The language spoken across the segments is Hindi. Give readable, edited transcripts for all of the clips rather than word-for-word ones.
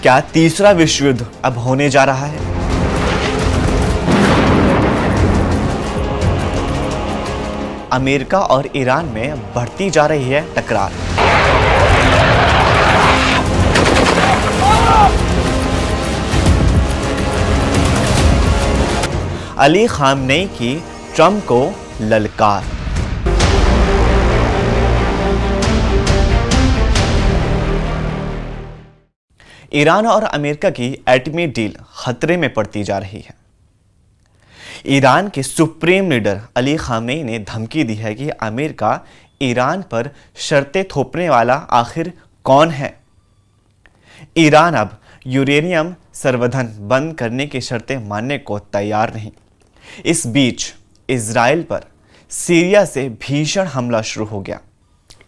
क्या तीसरा विश्व युद्ध अब होने जा रहा है? अमेरिका और ईरान में बढ़ती जा रही है टकरार। अली खामनेई की ट्रंप को ललकार। ईरान और अमेरिका की एटमी डील खतरे में पड़ती जा रही है। ईरान के सुप्रीम लीडर अली खामनेई ने धमकी दी है कि अमेरिका ईरान पर शर्तें थोपने वाला आखिर कौन है। ईरान अब यूरेनियम संवर्धन बंद करने की शर्तें मानने को तैयार नहीं। इस बीच इजराइल पर सीरिया से भीषण हमला शुरू हो गया।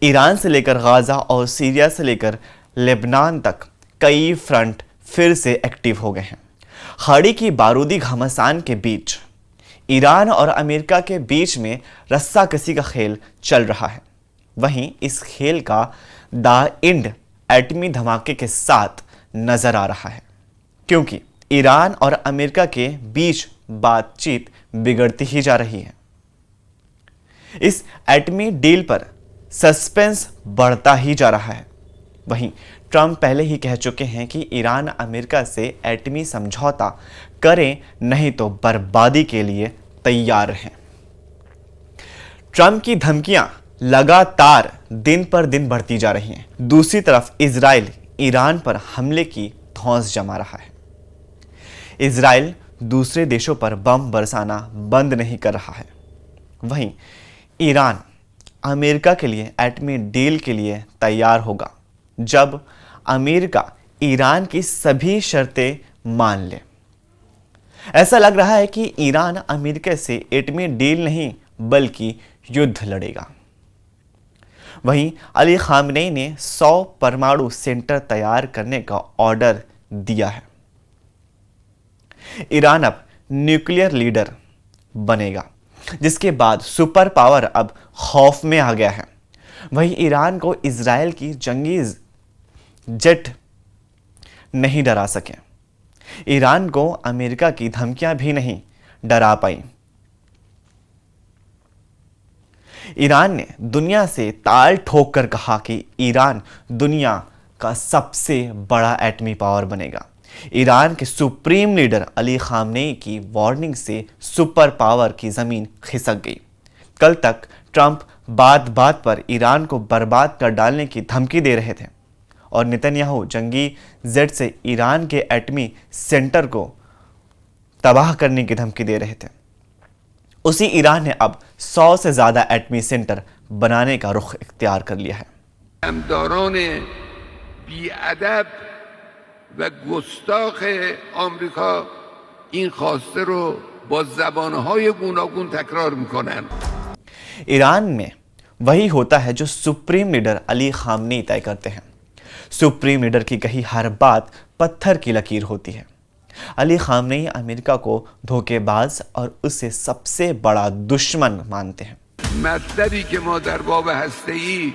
ईरान से लेकर गाजा और सीरिया से लेकर लेबनान तक कई फ्रंट फिर से एक्टिव हो गए हैं। खाड़ी की बारूदी घमासान के बीच ईरान और अमेरिका के बीच में रस्साकसी का खेल चल रहा है। वहीं इस खेल का द एंड एटमी धमाके के साथ नजर आ रहा है, क्योंकि ईरान और अमेरिका के बीच बातचीत बिगड़ती ही जा रही है। इस एटमी डील पर सस्पेंस बढ़ता ही जा रहा है। वहीं ट्रंप पहले ही कह चुके हैं कि ईरान अमेरिका से एटमी समझौता करें, नहीं तो बर्बादी के लिए तैयार हैं। ट्रंप की धमकियां लगातार दिन पर दिन बढ़ती जा रही हैं। दूसरी तरफ इजराइल ईरान पर हमले की धौंस जमा रहा है। इजराइल दूसरे देशों पर बम बरसाना बंद नहीं कर रहा है। वहीं ईरान अमेरिका के लिए एटमी डील के लिए तैयार होगा जब अमेरिका ईरान की सभी शर्तें मान ले। ऐसा लग रहा है कि ईरान अमेरिका से एटमी डील नहीं बल्कि युद्ध लड़ेगा। वहीं अली खामनेई ने 100 परमाणु सेंटर तैयार करने का ऑर्डर दिया है। ईरान अब न्यूक्लियर लीडर बनेगा, जिसके बाद सुपर पावर अब खौफ में आ गया है। वहीं ईरान को इजराइल की जंगी जेट नहीं डरा सके। ईरान को अमेरिका की धमकियां भी नहीं डरा पाई। ईरान ने दुनिया से ताल ठोक कर कहा कि ईरान दुनिया का सबसे बड़ा एटमी पावर बनेगा। ईरान के सुप्रीम लीडर अली खामनेई की वार्निंग से सुपर पावर की जमीन खिसक गई। कल तक ट्रंप बात बात पर ईरान को बर्बाद कर डालने की धमकी दे रहे थे और नेतन्याहू जंगी जेट से ईरान के एटमी सेंटर को तबाह करने की धमकी दे रहे थे। उसी ईरान ने अब 100 से ज्यादा एटमी सेंटर बनाने का रुख इख्तियार कर लिया है। हमदारान बीअदब व गुस्ताख अमेरिका इन ख्वास्ते रो बा ज़बानहाय गूनागून तकरार मिकनन। ईरान में वही होता है जो सुप्रीम लीडर अली खामनेई तय करते हैं। सुप्रीम लीडर की कही हर बात पत्थर की लकीर होती है। अली खामनेई अमेरिका को धोखेबाज और उसे सबसे बड़ा दुश्मन मानते हैं। मतलबी के मा दर बाब हस्तेई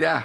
10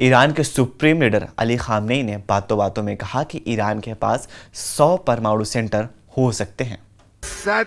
ईरान के सुप्रीम लीडर अली खामनेई ने बातों बातों में कहा कि ईरान के पास 100 परमाणु सेंटर हो सकते हैं। 100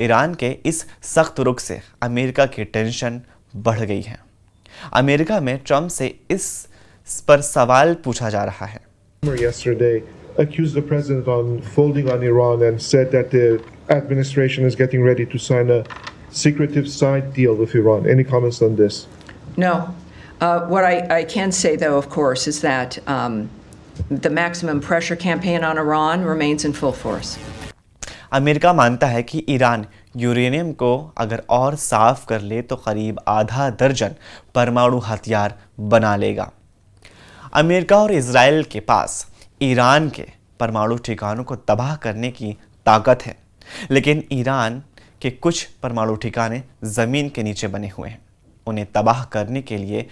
ईरान के इस सख्त रुख से अमेरिका की टेंशन बढ़ गई है। अमेरिका में ट्रंप से इस पर सवाल पूछा जा रहा है। Yesterday accused the president on folding on Iran and said that the administration is getting ready to sign a secretive side deal with Iran. Any comments on this? No. What I can say, though, of course, is that the maximum pressure campaign on Iran remains in full force. America मानता है कि ईरान यूरेनियम को अगर और साफ कर ले तो करीब आधा दर्जन परमाणु हथियार बना लेगा। अमेरिका और इजराइल के पास ईरान के परमाणु ठिकानों को तबाह करने की ताकत है, लेकिन ईरान के कुछ परमाणु ठिकाने ज़मीन के नीचे बने हुए हैं। उन्हें तबाह करने के लिए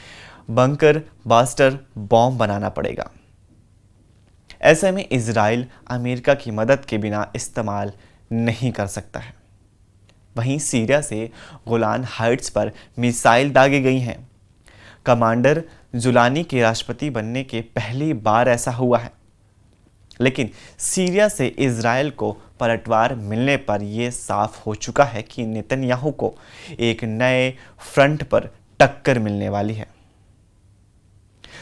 बंकर बास्टर बॉम्ब बनाना पड़ेगा। ऐसे में इजराइल अमेरिका की मदद के बिना इस्तेमाल नहीं कर सकता है। वहीं सीरिया से गोलान हाइट्स पर मिसाइल दागी गई हैं। कमांडर जुलानी के राष्ट्रपति बनने के पहली बार ऐसा हुआ है, लेकिन सीरिया से इजराइल को पलटवार मिलने पर यह साफ हो चुका है कि नेतन्याहू को एक नए फ्रंट पर टक्कर मिलने वाली है।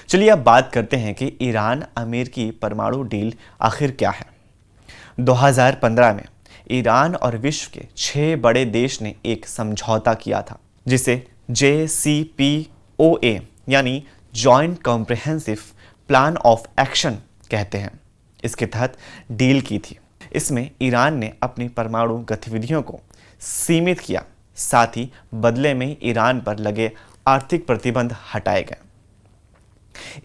चलिए अब बात करते हैं कि ईरान अमेरिकी परमाणु डील आखिर क्या है। 2015 में ईरान और विश्व के 6 बड़े देश ने एक समझौता किया था, जिसे JCPOA यानी joint comprehensive plan of action कहते हैं। इसके तहत डील की थी। इसमें ईरान ने अपनी परमाणु गतिविधियों को सीमित किया, साथ ही बदले में ईरान पर लगे आर्थिक प्रतिबंध हटाए गए।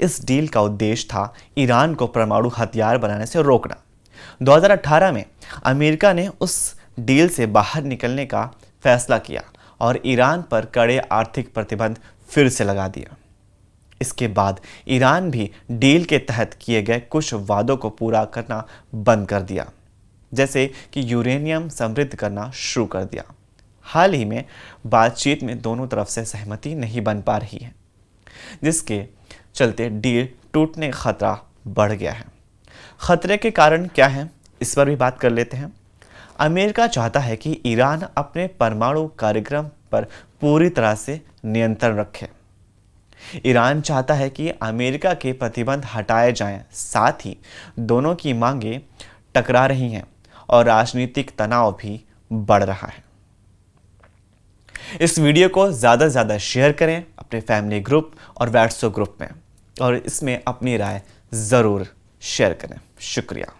इस डील का उद्देश्य था ईरान को परमाणु हथियार बनाने से रोकना। 2018 में अमेरिका ने उस डील से बाहर निकलने का फैसला किया और ईरान पर कड़े आर्थिक प्रतिबंध फिर से लगा दिया। इसके बाद ईरान भी डील के तहत किए गए कुछ वादों को पूरा करना बंद कर दिया, जैसे कि यूरेनियम समृद्ध करना शुरू कर दिया। हाल ही में बातचीत में दोनों तरफ से सहमति नहीं बन पा रही है, जिसके चलते डील टूटने का खतरा बढ़ गया है। खतरे के कारण क्या हैं, इस पर भी बात कर लेते हैं। अमेरिका चाहता है कि ईरान अपने परमाणु कार्यक्रम पर पूरी तरह से नियंत्रण रखे। ईरान चाहता है कि अमेरिका के प्रतिबंध हटाए जाएं, साथ ही दोनों की मांगें टकरा रही हैं और राजनीतिक तनाव भी बढ़ रहा है। इस वीडियो को ज़्यादा से ज़्यादा शेयर करें अपने फैमिली ग्रुप और व्हाट्सएप ग्रुप में, और इसमें अपनी राय ज़रूर शेयर करें। शुक्रिया।